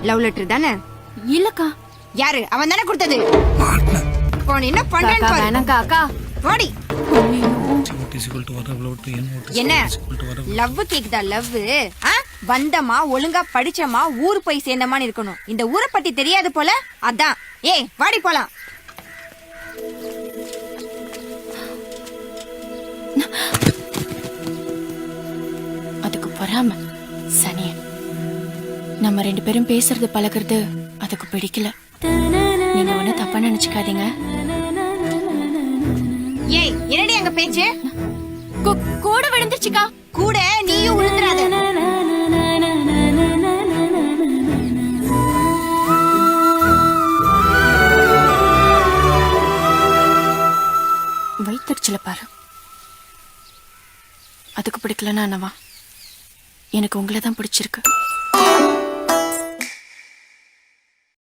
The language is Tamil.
லவ் லெட்டர் தானே? இல்லக்கா. யாரு? அவன் தானே கொடுத்தது. போன் என்ன பண்றான்னு பாரு. வேணாக்கா அக்கா. வாடி. என்ன லவ் கேக்குதா? லவ் வந்தமா ஒழுங்கா படிச்சமா ஊர் போய் சேர்ந்தமான்னு இருக்கணும். இந்த ஊரை பத்தி தெரியாது போல. அதான் ஏய் வாடி போலாம். அதுக்கு பொறாம சனிய. நம்ம 2 பேரும் பேசுறது பழகுறது அதுக்கு பிடிக்கல. நீங்க ஒண்ணு தப்பா நினைச்சுக்காதீங்க. ஏய் என்னடி அங்க பேச்சு? கூட விழுந்துச்சுக்கா. கூட நீயும் விழுந்துறாத. வயிற்றுச்சல பாரு. அதுக்கு பிடிக்கலன்னா என்னவா? எனக்கு உங்களை தான் பிடிச்சிருக்கு.